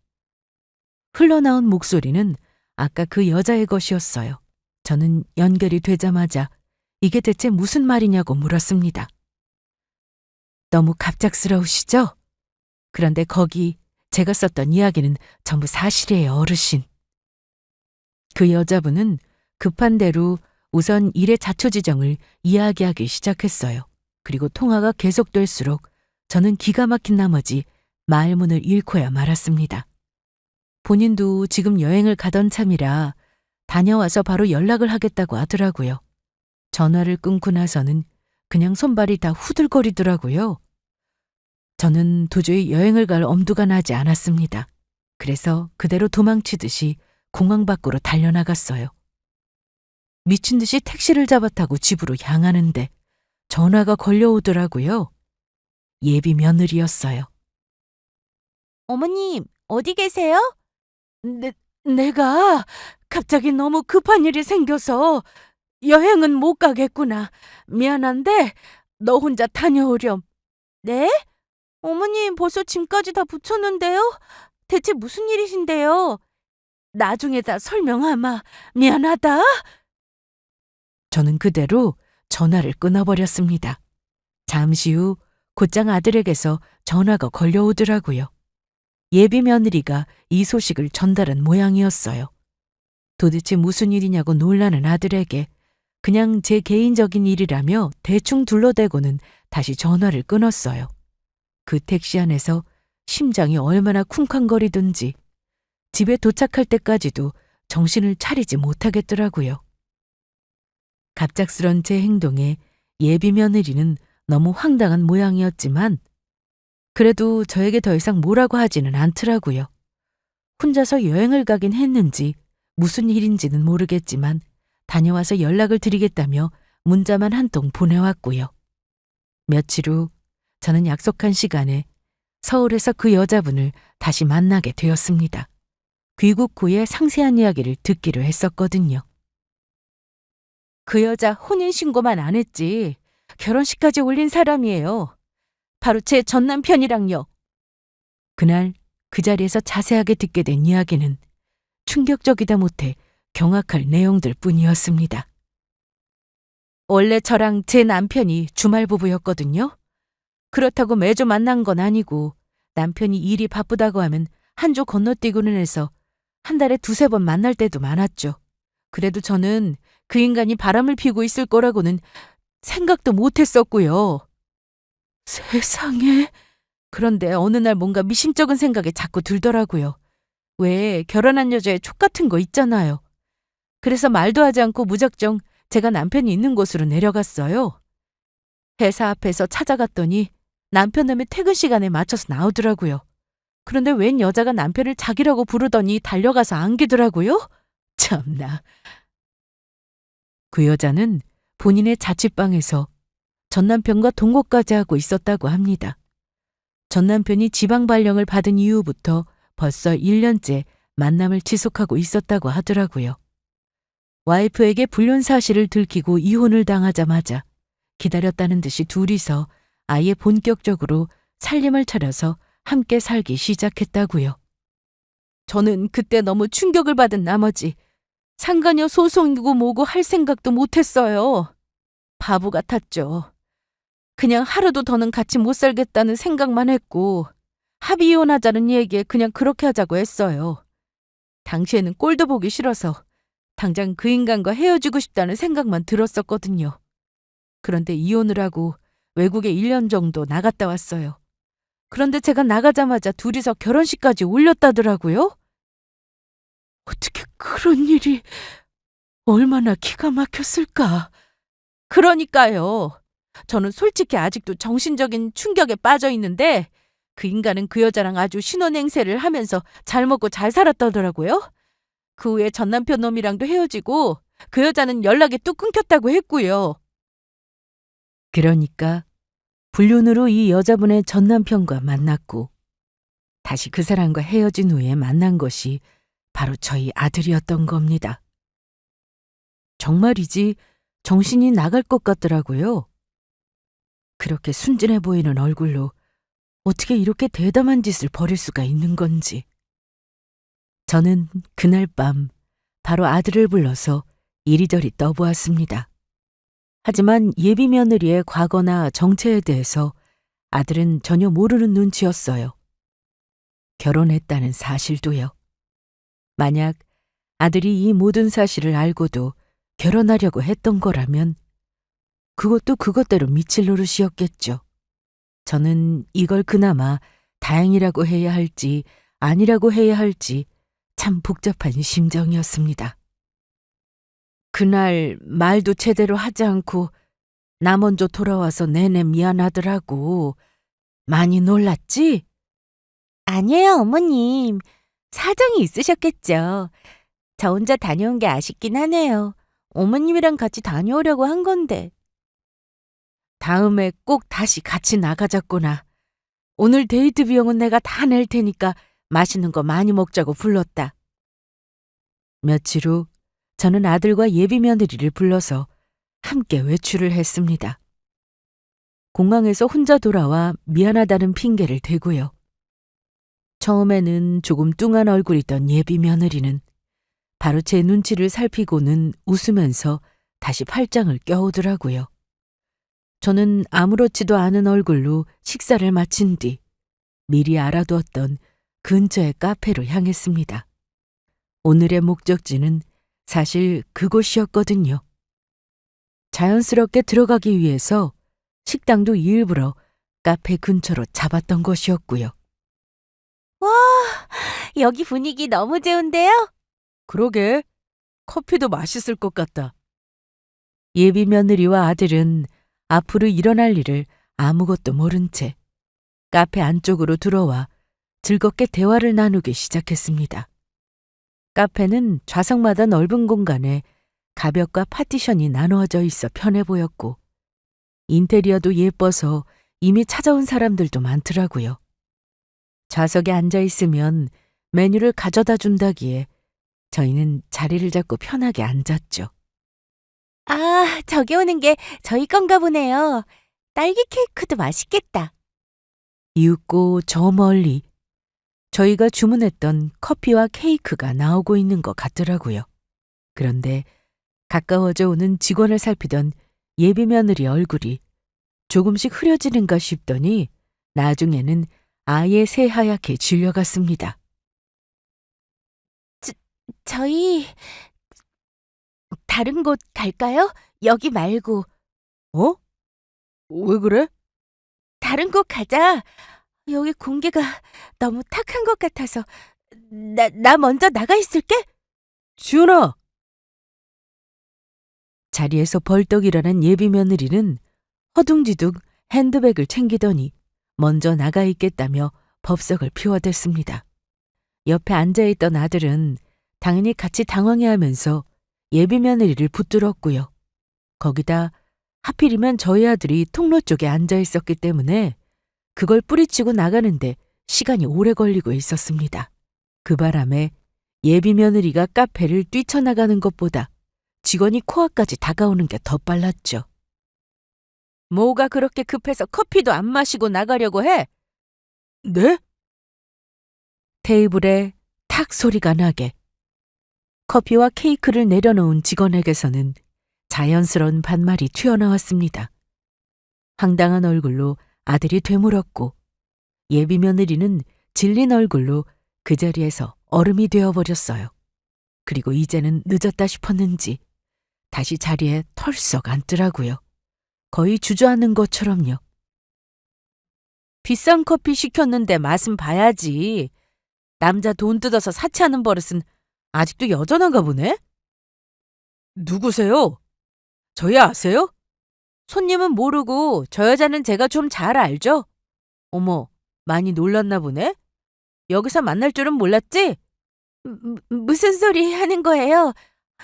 흘러나온 목소리는 아까 그 여자의 것이었어요. 저는 연결이 되자마자 이게 대체 무슨 말이냐고 물었습니다. 너무 갑작스러우시죠? 그런데 거기 제가 썼던 이야기는 전부 사실이에요, 어르신. 그 여자분은 급한 대로 우선 일의 자초지정을 이야기하기 시작했어요. 그리고 통화가 계속될수록 저는 기가 막힌 나머지 말문을 잃고야 말았습니다. 본인도 지금 여행을 가던 참이라 다녀와서 바로 연락을 하겠다고 하더라고요. 전화를 끊고 나서는 그냥 손발이 다 후들거리더라고요. 저는 도저히 여행을 갈 엄두가 나지 않았습니다. 그래서 그대로 도망치듯이 공항 밖으로 달려나갔어요. 미친 듯이 택시를 잡아 타고 집으로 향하는데 전화가 걸려오더라고요. 예비 며느리였어요. 어머님, 어디 계세요? 내가 갑자기 너무 급한 일이 생겨서 여행은 못 가겠구나. 미안한데 너 혼자 다녀오렴. 네? 어머님 벌써 짐까지 다 붙였는데요? 대체 무슨 일이신데요? 나중에 다 설명하마. 미안하다. 저는 그대로 전화를 끊어버렸습니다. 잠시 후 곧장 아들에게서 전화가 걸려오더라고요. 예비 며느리가 이 소식을 전달한 모양이었어요. 도대체 무슨 일이냐고 놀라는 아들에게 그냥 제 개인적인 일이라며 대충 둘러대고는 다시 전화를 끊었어요. 그 택시 안에서 심장이 얼마나 쿵쾅거리든지 집에 도착할 때까지도 정신을 차리지 못하겠더라고요. 갑작스런 제 행동에 예비 며느리는 너무 황당한 모양이었지만 그래도 저에게 더 이상 뭐라고 하지는 않더라고요. 혼자서 여행을 가긴 했는지 무슨 일인지는 모르겠지만 다녀와서 연락을 드리겠다며 문자만 한 통 보내왔고요. 며칠 후 저는 약속한 시간에 서울에서 그 여자분을 다시 만나게 되었습니다. 귀국 후에 상세한 이야기를 듣기로 했었거든요. 그 여자 혼인신고만 안 했지 결혼식까지 올린 사람이에요. 바로 제 전 남편이랑요. 그날 그 자리에서 자세하게 듣게 된 이야기는 충격적이다 못해 경악할 내용들 뿐이었습니다. 원래 저랑 제 남편이 주말 부부였거든요. 그렇다고 매주 만난 건 아니고 남편이 일이 바쁘다고 하면 한 조 건너뛰고는 해서 한 달에 두세 번 만날 때도 많았죠. 그래도 저는 그 인간이 바람을 피우고 있을 거라고는 생각도 못 했었고요. 세상에. 그런데 어느 날 뭔가 미심쩍은 생각이 자꾸 들더라고요. 왜 결혼한 여자의 촉 같은 거 있잖아요. 그래서 말도 하지 않고 무작정 제가 남편이 있는 곳으로 내려갔어요. 회사 앞에서 찾아갔더니 남편 놈이 퇴근 시간에 맞춰서 나오더라고요. 그런데 웬 여자가 남편을 자기라고 부르더니 달려가서 안기더라고요. 참나. 그 여자는 본인의 자취방에서 전 남편과 동거까지 하고 있었다고 합니다. 전 남편이 지방 발령을 받은 이후부터 벌써 1년째 만남을 지속하고 있었다고 하더라고요. 와이프에게 불륜 사실을 들키고 이혼을 당하자마자 기다렸다는 듯이 둘이서 아예 본격적으로 살림을 차려서 함께 살기 시작했다고요. 저는 그때 너무 충격을 받은 나머지 상간녀 소송이고 뭐고 할 생각도 못했어요. 바보 같았죠. 그냥 하루도 더는 같이 못 살겠다는 생각만 했고 합의 이혼하자는 얘기에 그냥 그렇게 하자고 했어요. 당시에는 꼴도 보기 싫어서 당장 그 인간과 헤어지고 싶다는 생각만 들었었거든요. 그런데 이혼을 하고 외국에 1년 정도 나갔다 왔어요. 그런데 제가 나가자마자 둘이서 결혼식까지 올렸다더라고요. 어떻게 그런 일이 얼마나 기가 막혔을까. 그러니까요. 저는 솔직히 아직도 정신적인 충격에 빠져 있는데 그 인간은 그 여자랑 아주 신혼행세를 하면서 잘 먹고 잘 살았다더라고요. 그 후에 전 남편 놈이랑도 헤어지고 그 여자는 연락이 뚝 끊겼다고 했고요. 그러니까 불륜으로 이 여자분의 전 남편과 만났고 다시 그 사람과 헤어진 후에 만난 것이 바로 저희 아들이었던 겁니다. 정말이지 정신이 나갈 것 같더라고요. 그렇게 순진해 보이는 얼굴로 어떻게 이렇게 대담한 짓을 벌일 수가 있는 건지. 저는 그날 밤 바로 아들을 불러서 이리저리 떠보았습니다. 하지만 예비 며느리의 과거나 정체에 대해서 아들은 전혀 모르는 눈치였어요. 결혼했다는 사실도요. 만약 아들이 이 모든 사실을 알고도 결혼하려고 했던 거라면 그것도 그것대로 미칠 노릇이었겠죠. 저는 이걸 그나마 다행이라고 해야 할지 아니라고 해야 할지 참 복잡한 심정이었습니다. 그날 말도 제대로 하지 않고 나 먼저 돌아와서 내내 미안하더라고. 많이 놀랐지? 아니에요, 어머님. 사정이 있으셨겠죠. 저 혼자 다녀온 게 아쉽긴 하네요. 어머님이랑 같이 다녀오려고 한 건데. 다음에 꼭 다시 같이 나가자꾸나. 오늘 데이트 비용은 내가 다 낼 테니까 맛있는 거 많이 먹자고 불렀다. 며칠 후 저는 아들과 예비 며느리를 불러서 함께 외출을 했습니다. 공항에서 혼자 돌아와 미안하다는 핑계를 대고요. 처음에는 조금 뚱한 얼굴이던 예비 며느리는 바로 제 눈치를 살피고는 웃으면서 다시 팔짱을 껴오더라고요. 저는 아무렇지도 않은 얼굴로 식사를 마친 뒤 미리 알아두었던 근처의 카페로 향했습니다. 오늘의 목적지는 사실 그곳이었거든요. 자연스럽게 들어가기 위해서 식당도 일부러 카페 근처로 잡았던 것이었고요. 와, 여기 분위기 너무 좋은데요? 그러게, 커피도 맛있을 것 같다. 예비 며느리와 아들은 앞으로 일어날 일을 아무것도 모른 채 카페 안쪽으로 들어와 즐겁게 대화를 나누기 시작했습니다. 카페는 좌석마다 넓은 공간에 가벽과 파티션이 나누어져 있어 편해 보였고 인테리어도 예뻐서 이미 찾아온 사람들도 많더라고요. 좌석에 앉아 있으면 메뉴를 가져다 준다기에 저희는 자리를 잡고 편하게 앉았죠. 아, 저기 오는 게 저희 건가 보네요. 딸기 케이크도 맛있겠다. 이윽고 저 멀리 저희가 주문했던 커피와 케이크가 나오고 있는 것 같더라고요. 그런데 가까워져 오는 직원을 살피던 예비 며느리 얼굴이 조금씩 흐려지는가 싶더니 나중에는 아예 새하얗게 질려갔습니다. 저희 다른 곳 갈까요? 여기 말고. 어? 왜 그래? 다른 곳 가자. 여기 공기가 너무 탁한 것 같아서. 나 먼저 나가 있을게. 지훈아! 자리에서 벌떡 일어난 예비 며느리는 허둥지둥 핸드백을 챙기더니 먼저 나가 있겠다며 법석을 피워댔습니다. 옆에 앉아있던 아들은 당연히 같이 당황해하면서 예비 며느리를 붙들었고요. 거기다 하필이면 저희 아들이 통로 쪽에 앉아 있었기 때문에 그걸 뿌리치고 나가는데 시간이 오래 걸리고 있었습니다. 그 바람에 예비 며느리가 카페를 뛰쳐나가는 것보다 직원이 코앞까지 다가오는 게 더 빨랐죠. 뭐가 그렇게 급해서 커피도 안 마시고 나가려고 해? 네? 테이블에 탁 소리가 나게 커피와 케이크를 내려놓은 직원에게서는 자연스러운 반말이 튀어나왔습니다. 황당한 얼굴로 아들이 되물었고 예비 며느리는 질린 얼굴로 그 자리에서 얼음이 되어버렸어요. 그리고 이제는 늦었다 싶었는지 다시 자리에 털썩 앉더라고요. 거의 주저앉는 것처럼요. 비싼 커피 시켰는데 맛은 봐야지. 남자 돈 뜯어서 사치하는 버릇은 아직도 여전한가 보네? 누구세요? 저희 아세요? 손님은 모르고 저 여자는 제가 좀 잘 알죠? 어머, 많이 놀랐나 보네? 여기서 만날 줄은 몰랐지? 무슨 소리 하는 거예요?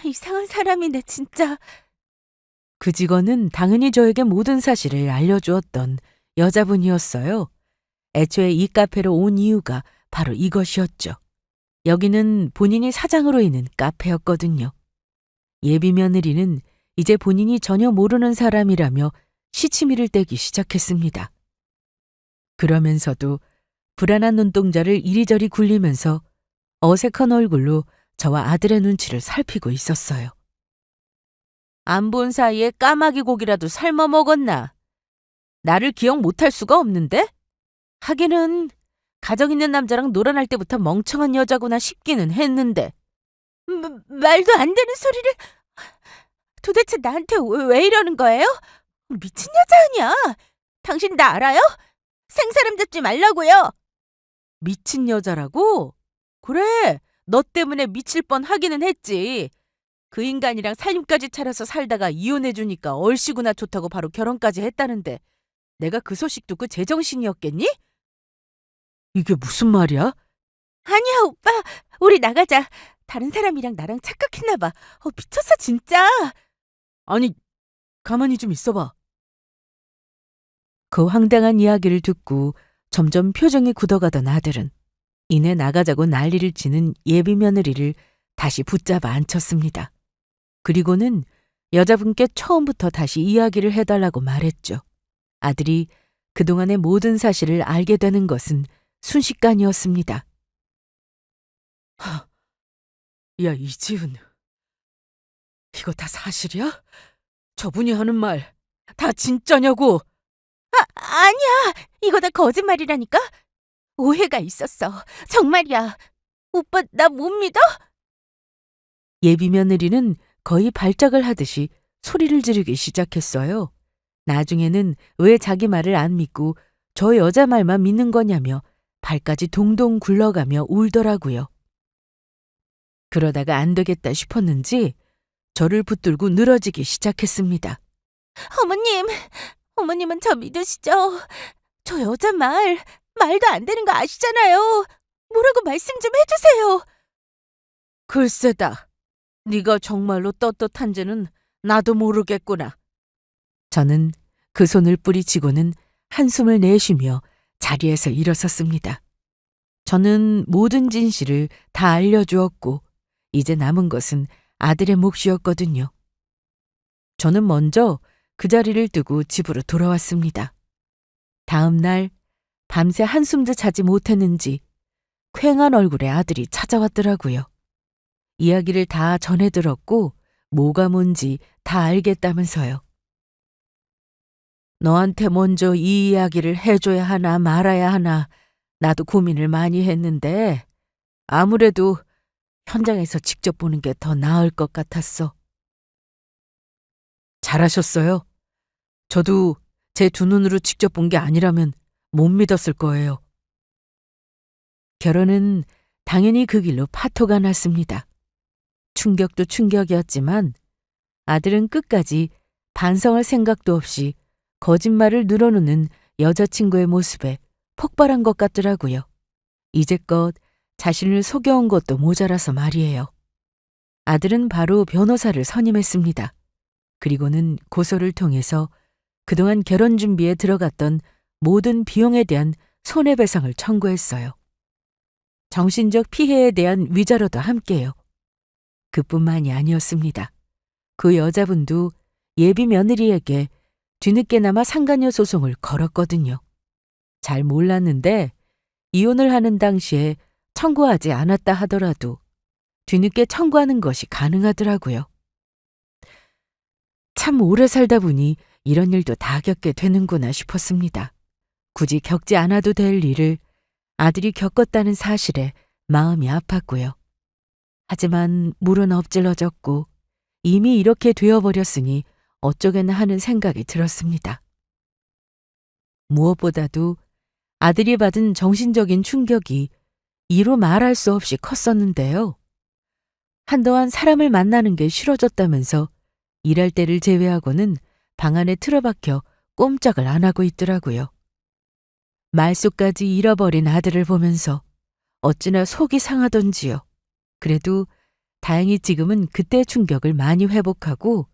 이상한 사람이네, 진짜. 그 직원은 당연히 저에게 모든 사실을 알려주었던 여자분이었어요. 애초에 이 카페로 온 이유가 바로 이것이었죠. 여기는 본인이 사장으로 있는 카페였거든요. 예비 며느리는 이제 본인이 전혀 모르는 사람이라며 시치미를 떼기 시작했습니다. 그러면서도 불안한 눈동자를 이리저리 굴리면서 어색한 얼굴로 저와 아들의 눈치를 살피고 있었어요. 안 본 사이에 까마귀 고기라도 삶아 먹었나? 나를 기억 못할 수가 없는데? 하기는 가정 있는 남자랑 놀아날 때부터 멍청한 여자구나 싶기는 했는데. 말도 안 되는 소리를. 도대체 나한테 왜 이러는 거예요? 미친 여자 아니야. 당신 나 알아요? 생사람 잡지 말라고요. 미친 여자라고? 그래, 너 때문에 미칠 뻔 하기는 했지. 그 인간이랑 살림까지 차려서 살다가 이혼해주니까 얼씨구나 좋다고 바로 결혼까지 했다는데 내가 그 소식 듣고 제정신이었겠니? 이게 무슨 말이야? 아니야, 오빠. 우리 나가자. 다른 사람이랑 나랑 착각했나 봐. 미쳤어, 진짜. 아니, 가만히 좀 있어봐. 그 황당한 이야기를 듣고 점점 표정이 굳어가던 아들은 이내 나가자고 난리를 치는 예비 며느리를 다시 붙잡아 앉혔습니다. 그리고는 여자분께 처음부터 다시 이야기를 해달라고 말했죠. 아들이 그동안의 모든 사실을 알게 되는 것은 순식간이었습니다. 야, 이지은. 이거 다 사실이야? 저분이 하는 말 다 진짜냐고? 아니야. 이거 다 거짓말이라니까? 오해가 있었어. 정말이야. 오빠, 나 못 믿어? 예비 며느리는 거의 발작을 하듯이 소리를 지르기 시작했어요. 나중에는 왜 자기 말을 안 믿고 저 여자 말만 믿는 거냐며 발까지 동동 굴러가며 울더라고요. 그러다가 안 되겠다 싶었는지 저를 붙들고 늘어지기 시작했습니다. 어머님은 저 믿으시죠? 저 여자 말도 안 되는 거 아시잖아요. 뭐라고 말씀 좀 해주세요. 글쎄다. 네가 정말로 떳떳한지는 나도 모르겠구나. 저는 그 손을 뿌리치고는 한숨을 내쉬며 자리에서 일어섰습니다. 저는 모든 진실을 다 알려주었고 이제 남은 것은 아들의 몫이었거든요. 저는 먼저 그 자리를 두고 집으로 돌아왔습니다. 다음 날 밤새 한숨도 자지 못했는지 퀭한 얼굴의 아들이 찾아왔더라고요. 이야기를 다 전해 들었고 뭐가 뭔지 다 알겠다면서요. 너한테 먼저 이 이야기를 해줘야 하나 말아야 하나 나도 고민을 많이 했는데 아무래도 현장에서 직접 보는 게 더 나을 것 같았어. 잘하셨어요. 저도 제 두 눈으로 직접 본 게 아니라면 못 믿었을 거예요. 결혼은 당연히 그 길로 파토가 났습니다. 충격도 충격이었지만 아들은 끝까지 반성할 생각도 없이 거짓말을 늘어놓는 여자친구의 모습에 폭발한 것 같더라고요. 이제껏 자신을 속여온 것도 모자라서 말이에요. 아들은 바로 변호사를 선임했습니다. 그리고는 고소를 통해서 그동안 결혼 준비에 들어갔던 모든 비용에 대한 손해배상을 청구했어요. 정신적 피해에 대한 위자료도 함께요. 그뿐만이 아니었습니다. 그 여자분도 예비 며느리에게 뒤늦게나마 상간녀 소송을 걸었거든요. 잘 몰랐는데 이혼을 하는 당시에 청구하지 않았다 하더라도 뒤늦게 청구하는 것이 가능하더라고요. 참 오래 살다 보니 이런 일도 다 겪게 되는구나 싶었습니다. 굳이 겪지 않아도 될 일을 아들이 겪었다는 사실에 마음이 아팠고요. 하지만 물은 엎질러졌고 이미 이렇게 되어버렸으니 어쩌겠나 하는 생각이 들었습니다. 무엇보다도 아들이 받은 정신적인 충격이 이루 말할 수 없이 컸었는데요. 한동안 사람을 만나는 게 싫어졌다면서 일할 때를 제외하고는 방 안에 틀어박혀 꼼짝을 안 하고 있더라고요. 말수까지 잃어버린 아들을 보면서 어찌나 속이 상하던지요. 그래도 다행히 지금은 그때 충격을 많이 회복하고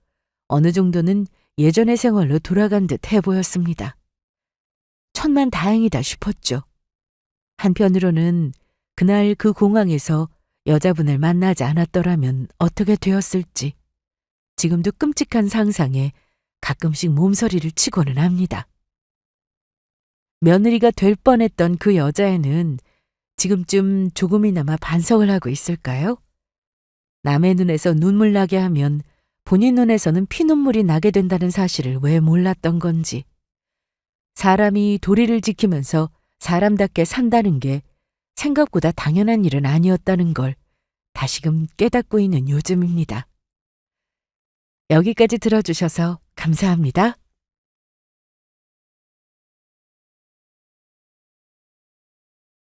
어느 정도는 예전의 생활로 돌아간 듯 해 보였습니다. 천만 다행이다 싶었죠. 한편으로는 그날 그 공항에서 여자분을 만나지 않았더라면 어떻게 되었을지 지금도 끔찍한 상상에 가끔씩 몸서리를 치고는 합니다. 며느리가 될 뻔했던 그 여자애는 지금쯤 조금이나마 반성을 하고 있을까요? 남의 눈에서 눈물 나게 하면 본인 눈에서는 피눈물이 나게 된다는 사실을 왜 몰랐던 건지. 사람이 도리를 지키면서 사람답게 산다는 게 생각보다 당연한 일은 아니었다는 걸 다시금 깨닫고 있는 요즘입니다. 여기까지 들어주셔서 감사합니다.